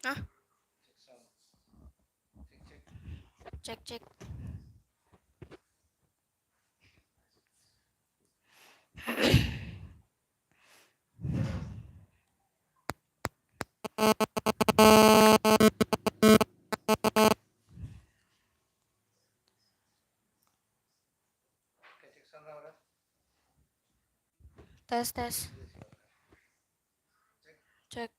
Hah? Cek cek. Tes tes. Cek.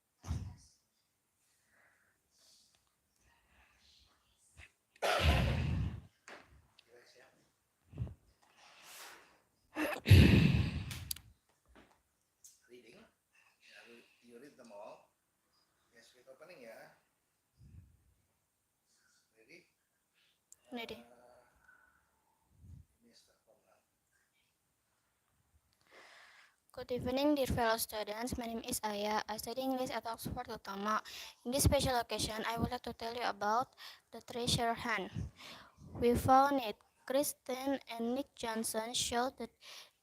Ini deh. Good evening, dear fellow students. My name is Aya. I study English at Oxford UTOMO. In this special occasion, I would like to tell you about the treasure hunt. We found it. Kristen and Nick Johnson showed that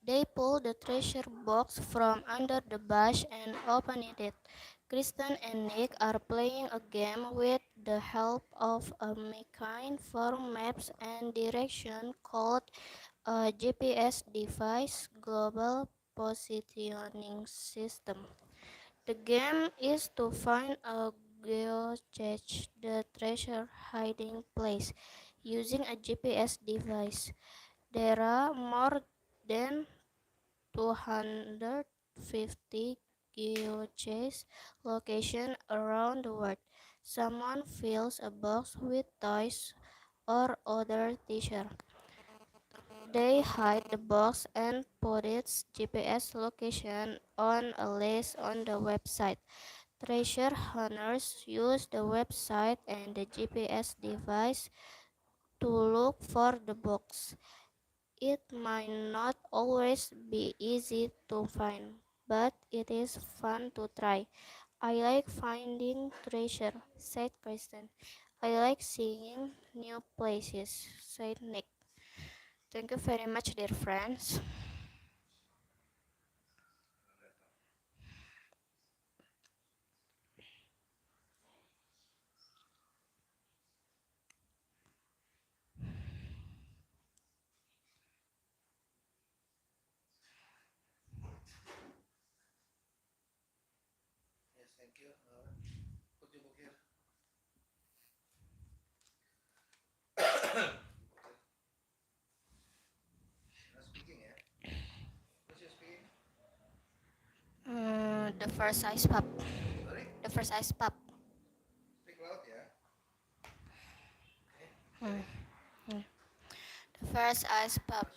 they pulled the treasure box from under the bush and opened it. Kristen and Nick are playing a game with the help of a machine for maps and direction called a GPS device, Global Positioning System. The game is to find a geocache, the treasure hiding place, using a GPS device. There are more than 250 geocache locations around the world. Someone fills a box with toys or other treasure. They hide the box and put its GPS location on a list on the website. Treasure hunters use the website and the GPS device to look for the box. It might not always be easy to find, but it is fun to try. I like finding treasure, said Kristen. I like seeing new places, said Nick. Thank you very much, dear friends. The first ice pop. The first ice pop. Hmm. Hmm. The first ice pop.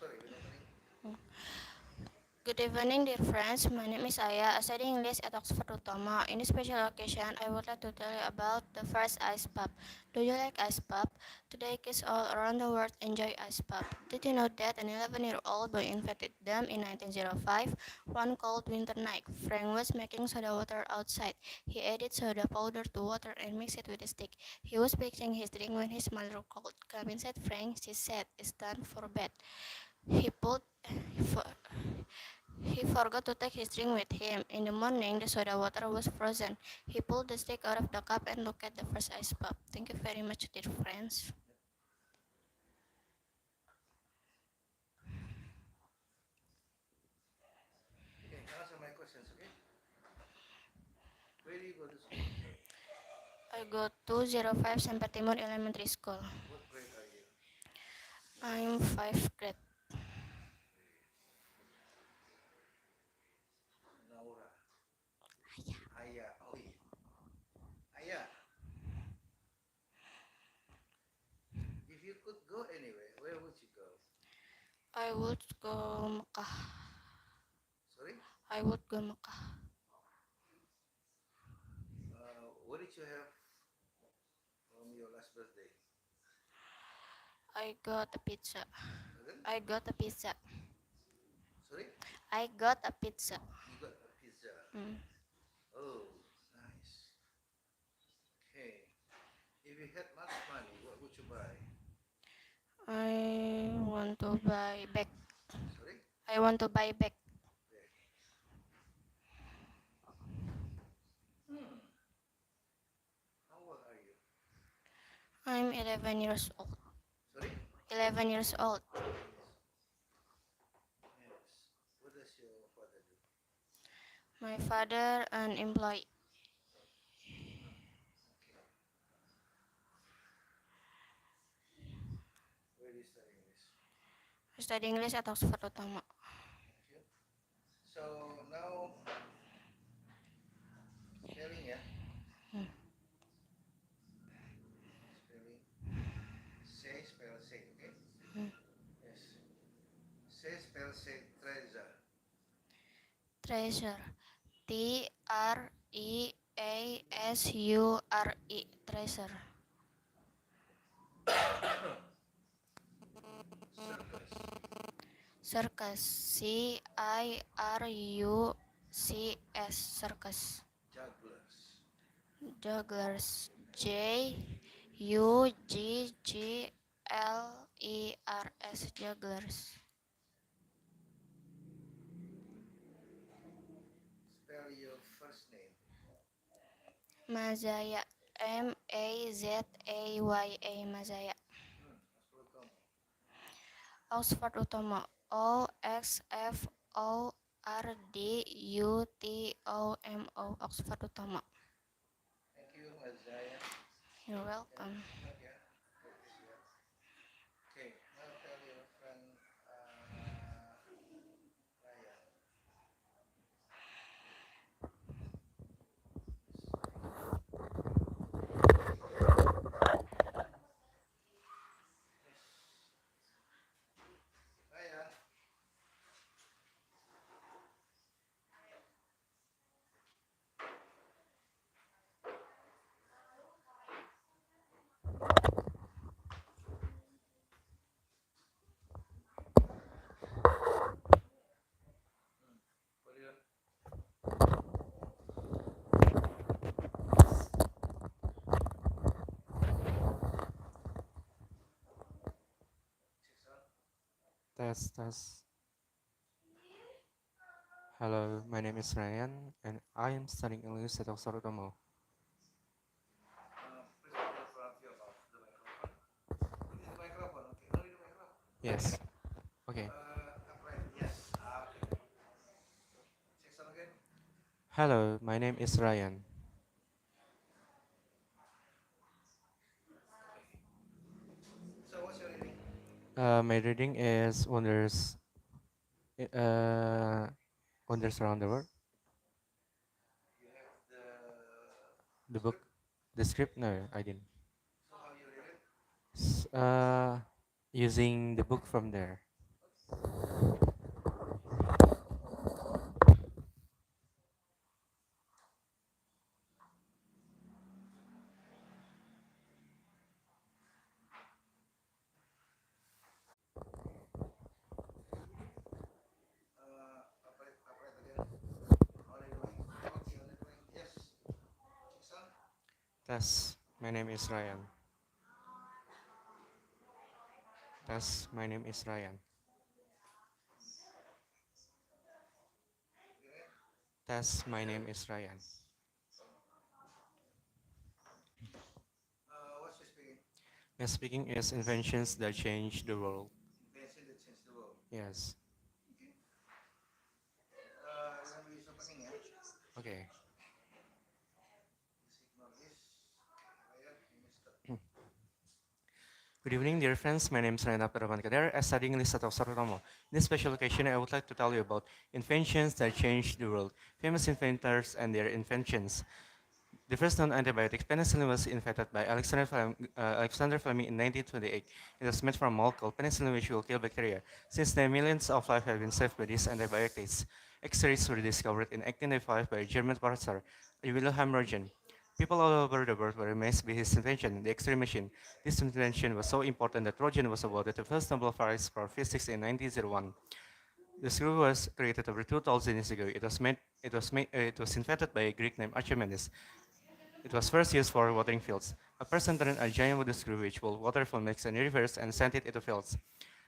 Good evening, dear friends. My name is Aya. I study English at Oxford UTOMO. In this special occasion, I would like to tell you about the first ice pop. Do you like ice pop? Today, kids all around the world enjoy ice pop. Did you know that an 11-year-old boy invented them in 1905? One cold winter night, Frank was making soda water outside. He added soda powder to water and mixed it with a stick. He was mixing his drink when his mother called. "Come in," said Frank. She said, "It's time for bed." He put he forgot to take his drink with him. In the morning, the soda water was frozen. He pulled the stick out of the cup and looked at the first ice pop. Thank you very much, dear friends. I go to 05 Semper Timur Elementary School. I'm 5th grade. I would go Mecca. I would go Mecca. I got a pizza. I got a pizza. I got a pizza. Mm. I want to buy back. I want to buy back. I'm 11 years old. Sorry? 11 years old. Yes. What does your father do? My father an employee. Okay. Where do you study English? Study English at Oxford Utama. Thank you. So now spelling, yeah? Spelling. Say, spell, say, okay? Yes. Say, spell, say, treasure. Treasure. Treasure. Circus. Circus. Circus. Circus. Jugglers. Jugglers. Jugglers. Jugglers. Spell your first name. Mazaya. Mazaya. Mazaya. Oxfordutomo. Oxford Utomo. Oxfordutomo. Oxford Utomo. Thank you, Mazaya. You're Can welcome. note, yeah? Practice, yeah? Okay, now tell your friend Ryan. Yes. Yes. Ryan. What do you? Six on. Test, test. Hello, my name is Ryan, and I am studying English at Oxford Utama. Please put in front of your mouth the microphone. Put in the microphone. Okay, no, in the microphone. Yes. Okay. Upright. Yes. Okay. Six on again. Hello, my name is Ryan. Okay. So what's your reading? My reading is uh, Wonders Around the World. You have the The book, script. the script. No, I didn't. So how you read it? S- uh, Using the book from there. Upright again. Only doing. Okay, only doing. Yes. Six on. Test. My name is Ryan. Test. My name is Ryan. Again. Test. My name is Ryan. What's your speaking? My speaking is inventions that change the world. Invention that changed the world. Yes. Okay. Remember use opening, yeah? Okay. Just ignore this. Okay, Ryan, you may start. Good evening, dear friends. My name is Ryan Kader. I study English at Oxford Utama. In this special occasion, I would like to tell you about inventions that changed the world, famous inventors and their inventions. The first known antibiotic, penicillin, was invented by Alexander Fleming in 1928. It was made from a molecule, penicillin, which will kill bacteria. Since then, millions of lives have been saved by these antibiotics. X-rays were discovered in 1895 by a German professor, Wilhelm Röntgen. People all over the world were amazed by his invention, the X-ray machine. This invention was so important that Röntgen was awarded the first Nobel Prize for Physics in 1901. The screw was created over 2,000 years ago. It was invented by a Greek named Archimedes. It was first used for watering fields. A person turned a giant wooden screw which pulled water from lakes and rivers and sent it into fields.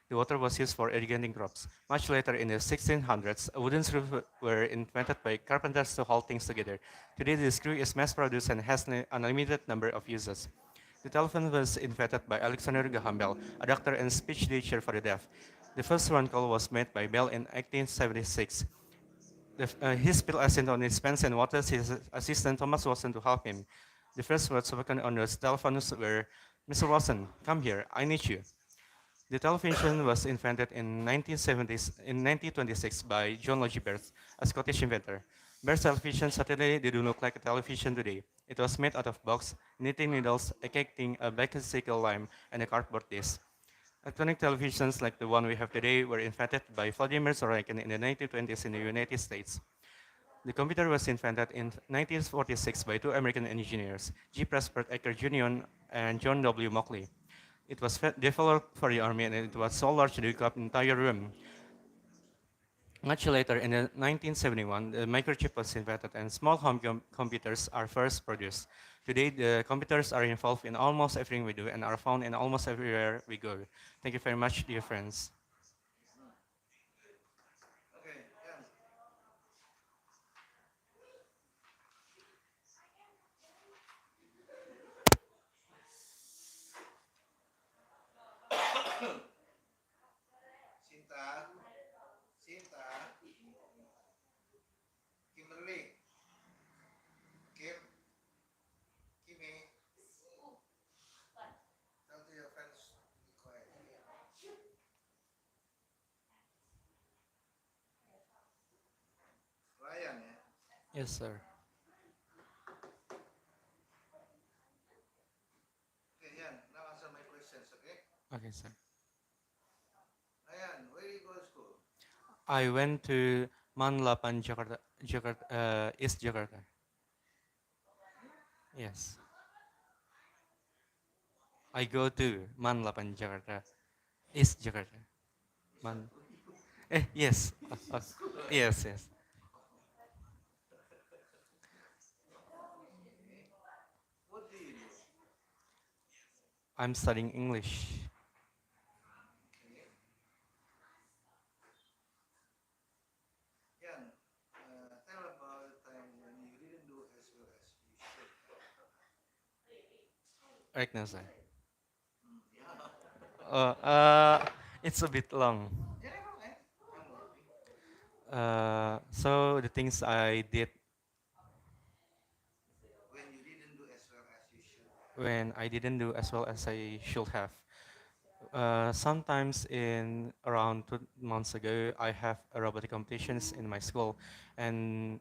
The water was used for irrigating crops. Much later, in the 1600s, wooden screws were invented by carpenters to hold things together. Today, the screw is mass-produced and has an unlimited number of uses. The telephone was invented by Alexander Graham Bell, a doctor and speech teacher for the deaf. The first phone call was made by Bell in 1876. He spilled acid on his pants and wanted his assistant Thomas Watson to help him. The first words spoken on the telephone were, "Mr. Watson, come here, I need you." The television was invented in 1970s, in 1926 by John Logie Baird, a Scottish inventor. Baird's television certainly didn't look like a television today. It was made out of box, knitting needles, a cake tin, a bicycle lime, and a cardboard disc. Electronic televisions like the one we have today were invented by Vladimir Sorokin in the 1920s in the United States. The computer was invented in 1946 by two American engineers, G. Prescott Ecker Jr. and John W. Mockley. It was developed for the army and it was so large that it could an entire room. Much later, in 1971, the microchip was invented and small home computers are first produced. Today, the computers are involved in almost everything we do and are found in almost everywhere we go. Thank you very much, dear friends. Okay, Yan. Sinta, Sinta, Kimberly, Kim, Kimi, tell to your friends to be quiet. Ryan, ya. Yes, sir. Okay, Yan. Now answer my questions, okay? Okay, sir. Ryan, where you go to school? I went to Manlapan, Jakarta, East Jakarta. Yes. I go to Manlapan, Jakarta, East Jakarta. Man. Yes. Yes, yes. Okay. What do you do? I'm studying English. Okay. Yan, tell about the time when you didn't do as well as you should have. Right now, sir. Yeah. Uh, it's a bit long. Yeah, never mind. I'm laughing. So the things I did When you didn't do as well as you should have. when I didn't do as well as I should have. Sometimes in around 2 months ago, I have a robotic competitions in my school, and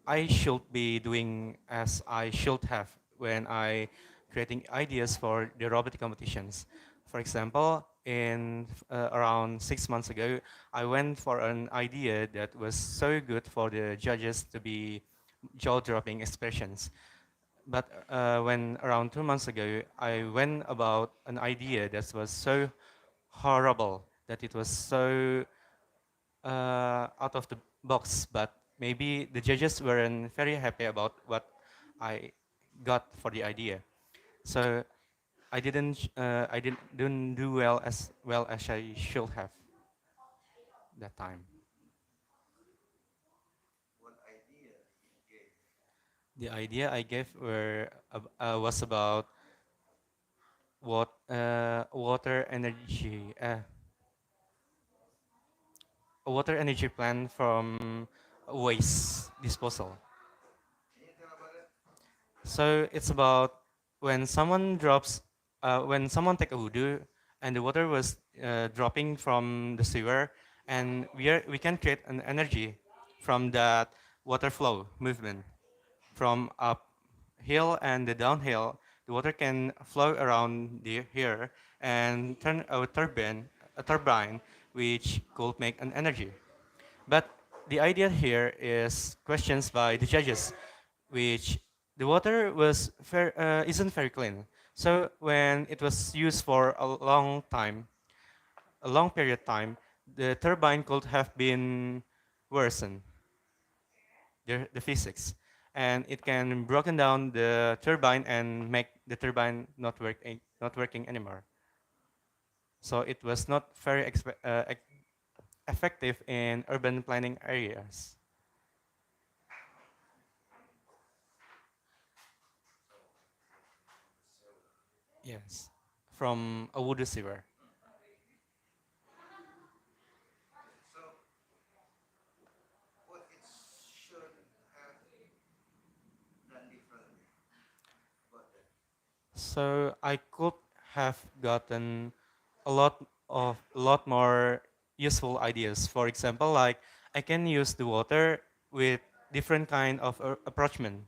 I should be doing as I should have when I creating ideas for the robotic competitions. For example, in around 6 months ago, I went for an idea that was so good for the judges to be jaw-dropping expressions. But when around 2 months ago, I went about an idea that was so horrible that it was so out of the box, but maybe the judges weren't very happy about what I got for the idea. So I didn't do well as I should have that time. What idea you gave? The idea I gave was about water energy, a water energy plan from waste disposal. Can you tell about it? So it's about when someone drops, when someone take a wudu and the water was dropping from the sewer, and we can create an energy from that water flow movement from uphill and the downhill. The water can flow around here and turn a turbine, which could make an energy. But the idea here is questions by the judges, which the water isn't very clean. So when it was used for a long period of time, the turbine could have been worsened, the physics, and it can broken down the turbine and make the turbine not working anymore. So it was not very effective in urban planning areas. Yes, from a wood receiver. So what it should have done differently about that. So I could have gotten a lot more useful ideas. For example, like I can use the water with different kind of approachment.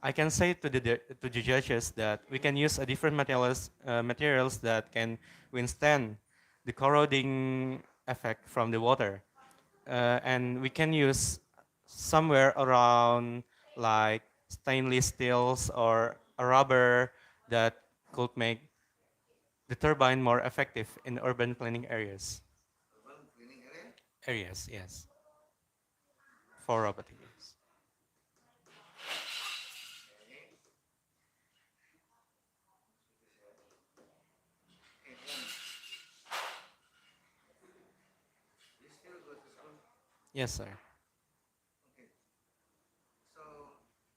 I can say to the judges that we can use a different materials that can withstand the corroding effect from the water, and we can use somewhere around like stainless steels or a rubber that could make the turbine more effective in urban planning areas. Urban cleaning area. Areas, yes, for robotic use. Okay. Okay. Then you still go to school. Yes, sir. Okay. So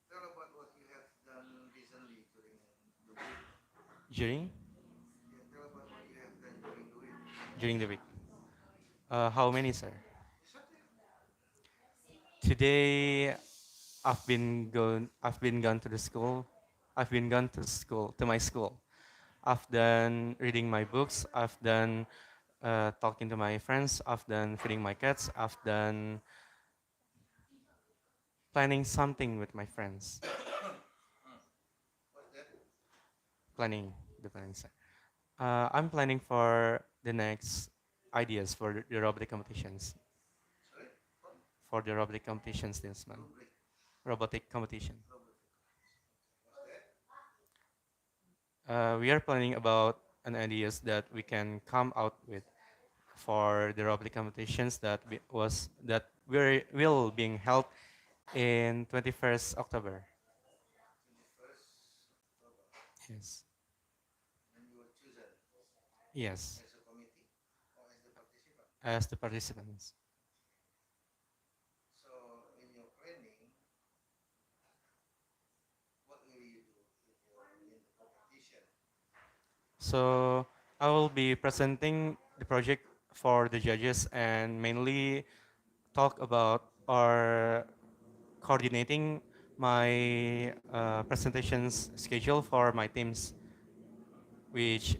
tell about what you have done recently during the week. During Yeah. Tell about what you have done during the week. during the week. How many, sir? It's okay. Today, I've been gone to the school. I've been gone to my school. I've done reading my books. I've done talking to my friends. I've done feeding my cats. I've done planning something with my friends. What's that? Planning the planning. I'm planning for the next ideas for the robotic competitions. Sorry. For For the robotic competitions this month. rubric. Robotic competition. Robotic. What's that? We are planning about an ideas that we can come out with for the robotic competitions that will being held in 21st October. 21st October. Yes. And you were chosen Yes. as a committee or as the participant. As the participants. So in your planning, what will you do in the competition? So I will be presenting the project for the judges and mainly talk about or coordinating my presentations schedule for my teams, which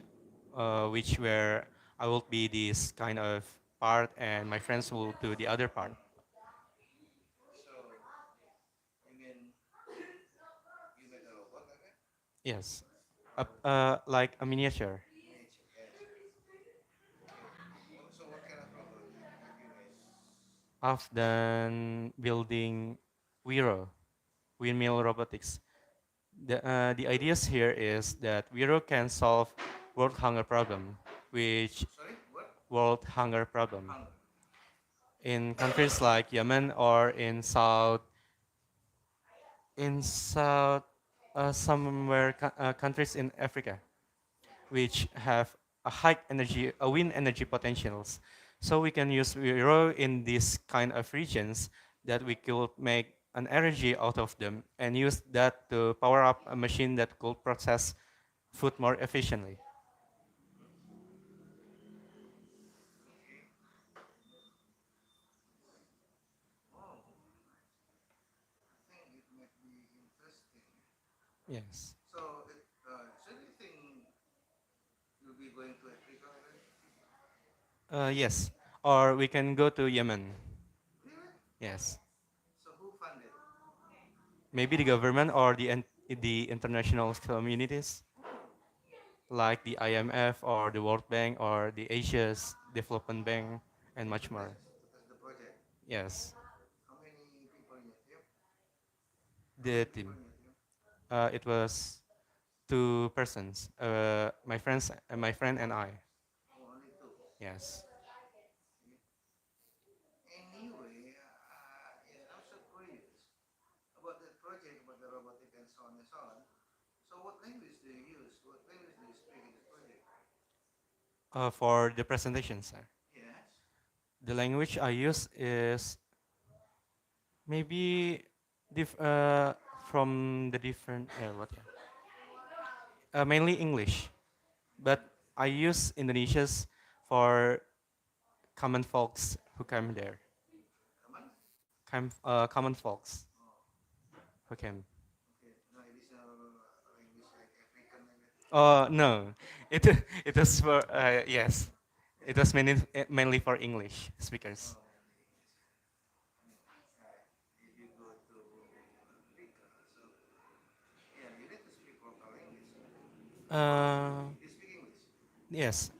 which where I will be this kind of part and my friends will do the other part. So you mean you make a robot like that? Yes, like a miniature. Miniature, yes. Okay. So what kind of robot have you made? I've done building Wiro, windmill robotics. The ideas here is that Wiro can solve world hunger problem, which Sorry, what? world hunger problem Hunger. in countries like Yemen or in South somewhere countries in Africa, which have a wind energy potentials. So we can use Wiro in these kind of regions that we could make an energy out of them and use that to power up a machine that could process food more efficiently. Okay. Oh, I think it might be interesting. Yes. So do you think you'll be going to Africa already? Yes. Or we can go to Yemen. Really? Yes. So who funded? Maybe the government or the international communities like the IMF or the World Bank or the Asia's Development Bank and much more. To test the project. Yes. How many people in your team? How The many people team. in your team? It was two persons. My friend and I. Oh, only two. Yes. Okay. Anyway, yes, I'm so curious about that project, about the robotic and so on and so on. So what language do you use? What language do you speak in this project? For the presentation, sir. Yes. The language I use is maybe from the different what yeah. mainly English, but I use Indonesia's for common folks who come there. Come on. Common folks Oh, who came. okay. No additional language like African like that. No, it it was for yes, it was mainly for English speakers. Oh, mainly English. I mean, if you go to America, so yeah, you need to speak local English. Uh, You speak English. yes,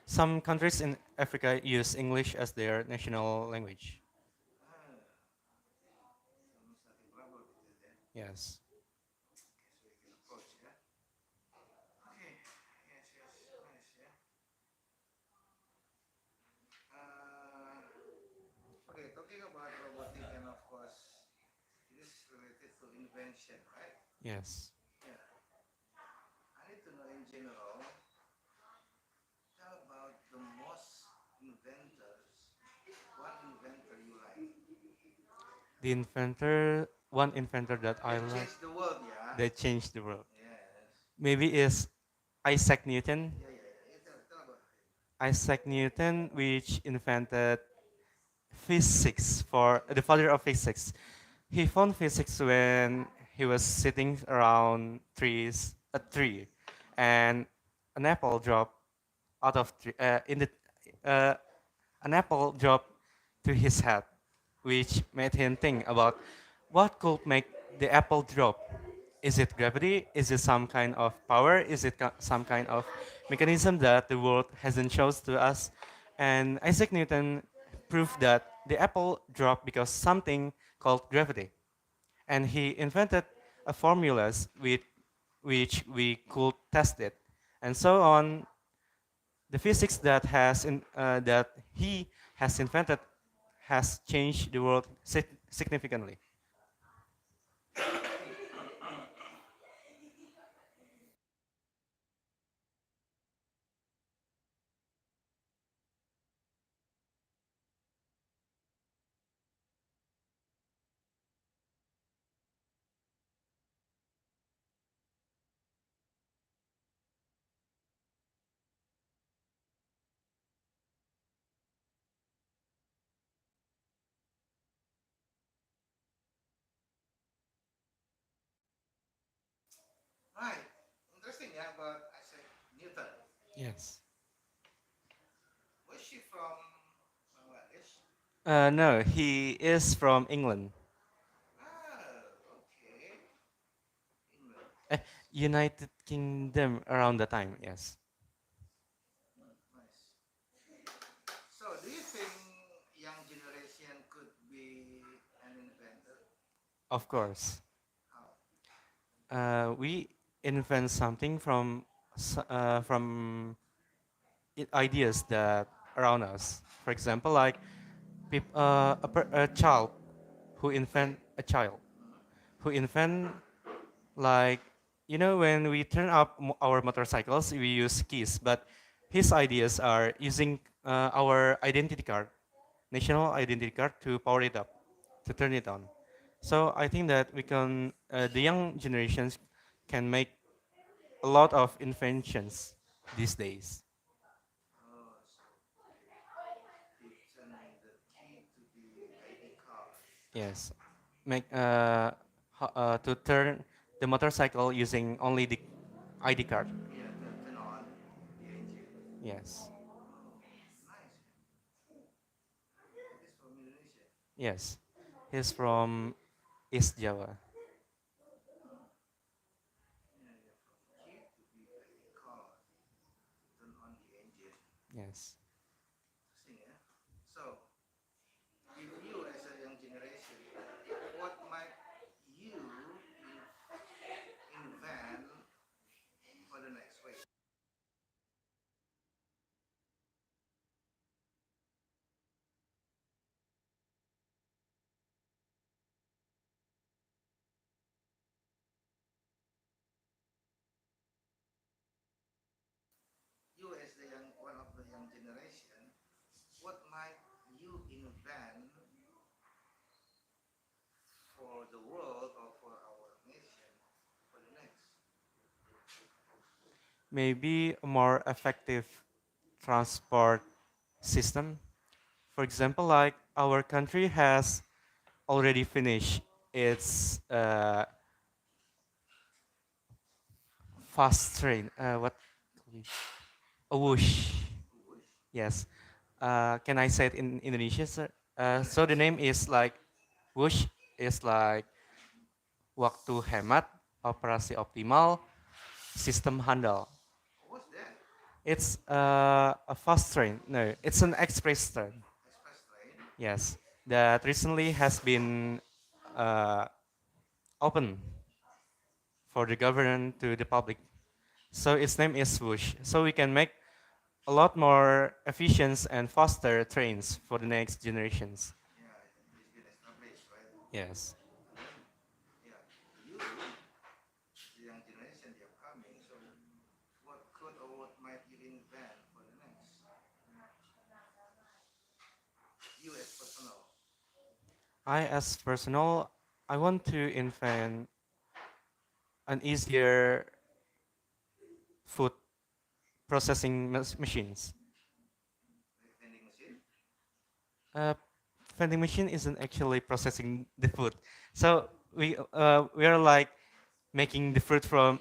some countries in Africa use English as their national language. Ah, so almost nothing trouble with that, yeah. Yes. Okay, so you can approach, yeah. Okay, yes, yes, nice, yeah. Uh, okay, talking about robotic and of course, it is related to invention, right? Yes. Yeah. I need to know in general, tell about the most inventors, one inventor you like. One inventor that I That like changed the world, yeah. that changed the world. Yes. Maybe is Isaac Newton. Yeah, yeah, yeah. You tell about him. Isaac Newton, which invented physics for the father of physics. He found physics when he was sitting around a tree, and an apple dropped out of tree, in the uh, an apple dropped to his head, which made him think about what could make the apple drop. Is it gravity? Is it some kind of power? Is it some kind of mechanism that the world hasn't shown to us? And Isaac Newton proved that the apple dropped because something called gravity. And he invented a formulas with which we could test it. And so on, the physics that he has invented has changed the world significantly. Right. Interesting, yeah, about Isaac Newton. Yes. Was she from Bangladesh? No, he is from England. Ah, okay. England. Uh, Nice. United Kingdom around the time, yes. Nice. So, do you think young generation could be an inventor? Of course. How? We invent something from ideas that around us. For example, like a child a child Hmm. who invent like when we turn up our motorcycles we use keys, but his ideas are using our identity card, national identity card, to power it up, to turn it on. So I think that the young generations can make a lot of inventions these days. Oh, so he turned the key to the ID card. Yes, make to turn the motorcycle using only the ID card. Yeah, turn on the engine. Yes, Oh, nice. It is from Indonesia. yes. He's from East Java. Oh, yeah, yeah, from key to the ID card to turn on the engine. Yes. Interesting, yeah. So, if you as a young generation, what might you invent for the next week? You as the young one of the young generation, what might you invent for the world or for our nation for the next? maybe a more effective transport system. For example, like our country has already finished its fast train. What? A whoosh. Whoosh. Yes. Can I say it in Indonesia, sir? So the Yes. name is like whoosh is like waktu hemat, operasi optimal, sistem handal. What's that? It's a fast train. No, it's an express train. Express train. Yes, that recently has been uh, open for the government to the public. So its name is Swoosh. So we can make a lot more efficient and faster trains for the next generations. Yeah, it's been established, right? Yes. And then, yeah, you, the young generation, the upcoming. So, what could or what might you invent for the next? You as personal. I, as personal, I want to invent an easier food processing machines. Like vending machine. Uh, vending machine isn't actually processing the food, so we are like making the food from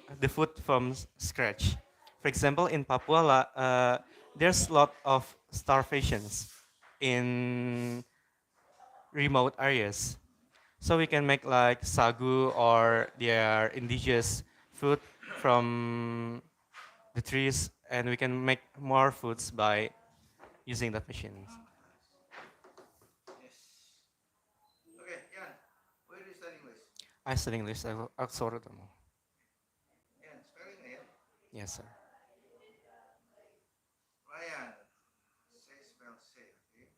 scratch. For example, in Papua, there's a lot of starvations in remote areas. So we can make like sagu or their indigenous food from the trees, and we can make more foods by using that machines. Ah, nice. Yes. Okay, Jan, where do you study English? I study English at Oxford. Jan, spelling it. Yes, sir. Ryan. Say spell say, okay?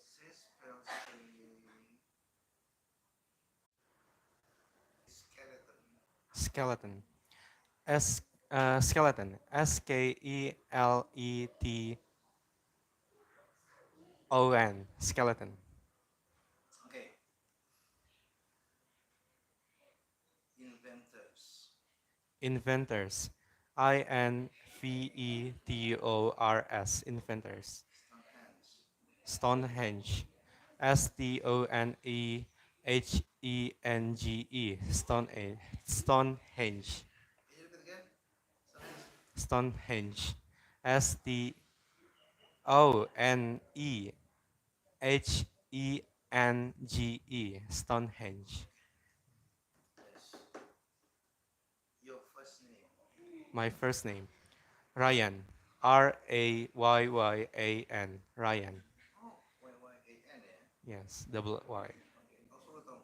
Say spell say. Skeleton. Skeleton. Skeleton. Skeleton. Skeleton. Okay. Inventors. Inventors. Inventors. Inventors. Stonehenge. Stonehenge. Stonehenge. Stonehenge. Can you repeat again? Stonehenge. Stonehenge. Stonehenge. Stonehenge. Yes. Your first name. My first name. Ryan. Rayyan. Ryan. Oh, Y-Y-A-N, yeah? Yes, double Y. Okay. Oxfordutomo.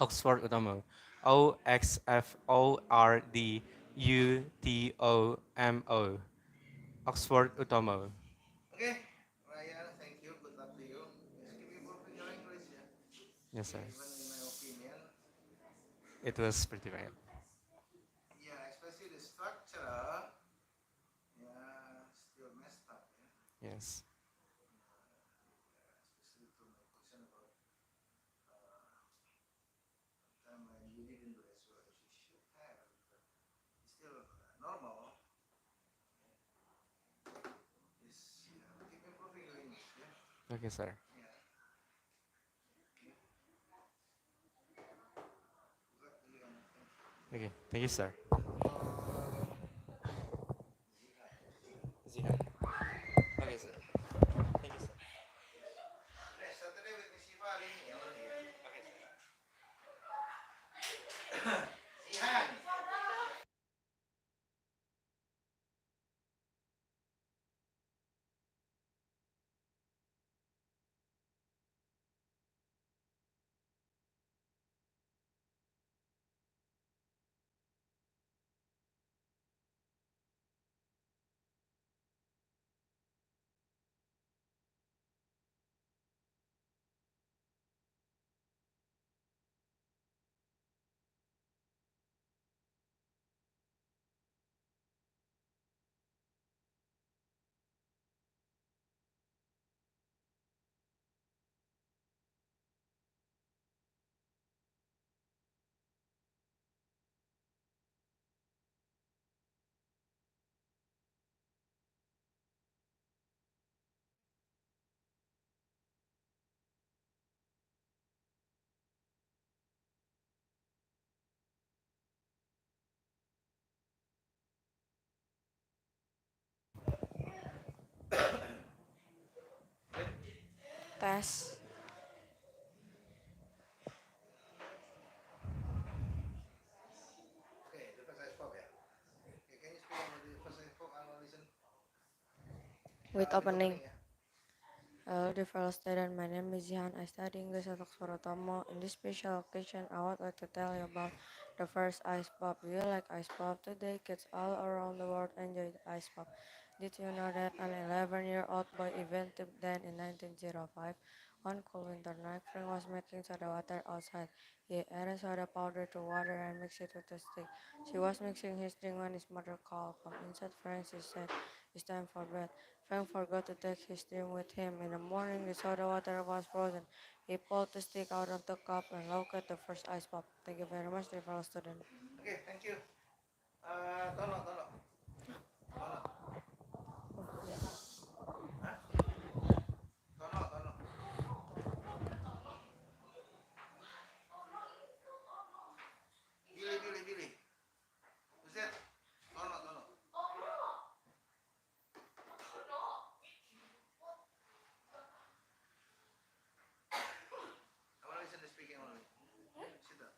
Oxford Utomo. Oxfordutomo. Oxford Utomo. Okay. Ryan, thank you. Good luck to you. Just keep improving your English, yeah? Yes, sir. Even in my opinion, It was pretty bad. yeah, especially the structure, yeah, still messed up, yeah? Yes. Especially to my question about time when you didn't do as well as you should have, but it's still normal. Just keep improving your English, yeah? Okay, sir. Yeah. Okay. Good luck to you and thank you. Okay, thank you, sir. Zihan. Zihan. Okay, sir. Thank you, sir. Yes, Saturday with Miss Shiva, Lini, over here. Okay, sir. Zihan. S. Okay, the first I spoke, yeah. Okay, can you speak about the first I spoke? I will listen. With With opening, opening. yeah. Hello, dear fellow student. My name is Jihan. I study English at Oxford UTOMO. In this special occasion, I would like to tell you about the first ice pop. Do you like ice pop? Today, kids all around the world enjoy the ice pop. Did you know that an 11-year-old boy invented them in 1905? One cool winter night, Frank was making soda water outside. He added soda powder to water and mixed it with a stick. She was mixing his drink when his mother called. Come inside, Frank, she said. It's time for bed. Frank forgot to take his drink with him. In the morning, the soda water was frozen. He pulled the stick out of the cup and looked at the first ice pop. Thank you very much, dear fellow student. Okay, thank you. Tono, Tono. Tono. Huh? Tono, Tono. Billy, Billy, Billy. Who's that? Tono, Tono. I want to listen to speaking only. Sit down.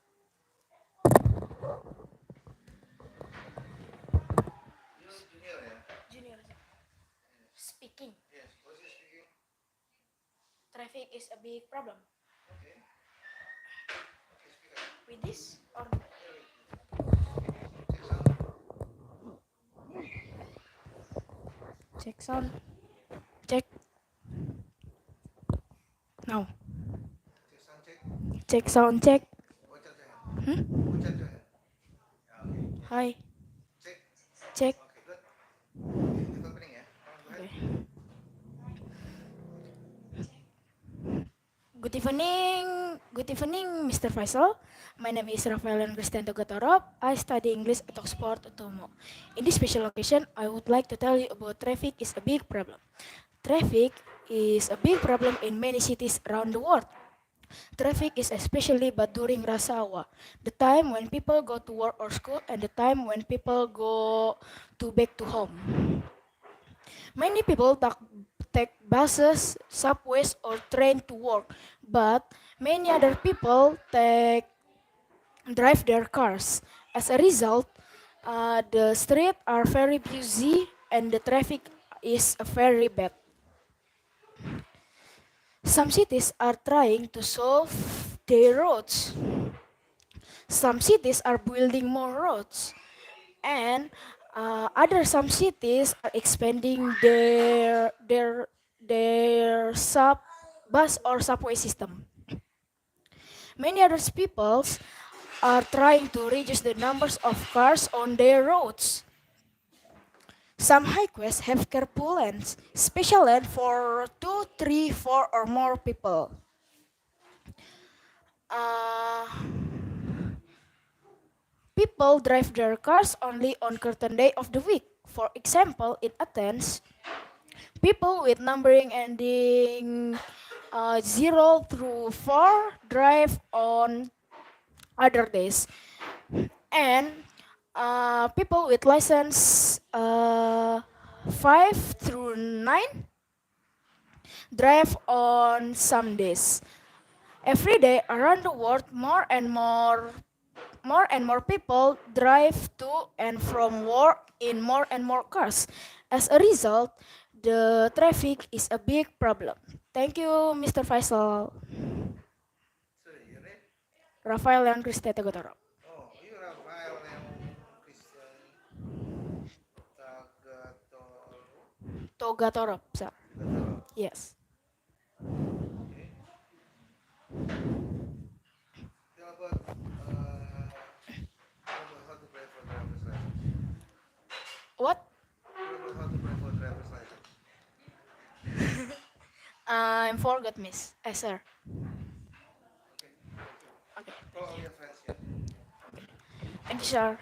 You junior, yeah? Junior, speaking. Yes. What's he speaking? Traffic is a big problem. Okay. Okay, speak up. With this or Yeah, wait. Check sound. check sound? Check now. Check sound, check. Check sound check. Watch out your hand. Hmm? Watch out your hand. Yeah, okay. Hi. Check. Check. Okay, good. Okay, with opening, yeah? Come on, go ahead. Okay. Good evening, Mr. Faisal. My name is Rafael and Christian Togatorop. I study English at Oxford UTOMO. In this special occasion, I would like to tell you about traffic is a big problem. Traffic is a big problem in many cities around the world. Traffic is especially bad during rush hour, the time when people go to work or school and the time when people go to back to home. Many people take buses, subways, or train to work, but many other people drive their cars. As a result, the streets are very busy and the traffic is very bad. Some cities are trying to solve their roads. Some cities are building more roads, and other some cities are expanding their bus or subway system. Many other peoples are trying to reduce the numbers of cars on their roads. Some highways have carpool lanes, special lane for 2, 3, 4, or more people. Uh, People drive their cars only on certain day of the week. For example, in Athens, people with numbering ending 0 through 4 drive on other days. And people with license 5 through 9 drive on some days. Every day around the world, more and more people drive to and from work in more and more cars. As a result, the traffic is a big problem. Thank you, Mr. Faisal. Sorry, your name? Rafael and Kristeta Gotoro. Oh, you Rafael yang Christian Tagatoro. Togatorop, sir. Tagatoro. Yes. Okay. Tell about how to apply for driver's license. What? Tell about how to apply for driver's license. I forgot, miss. Sir. Okay, thank you. Okay, Call thank all you. your friends, yeah? Thank you, sir.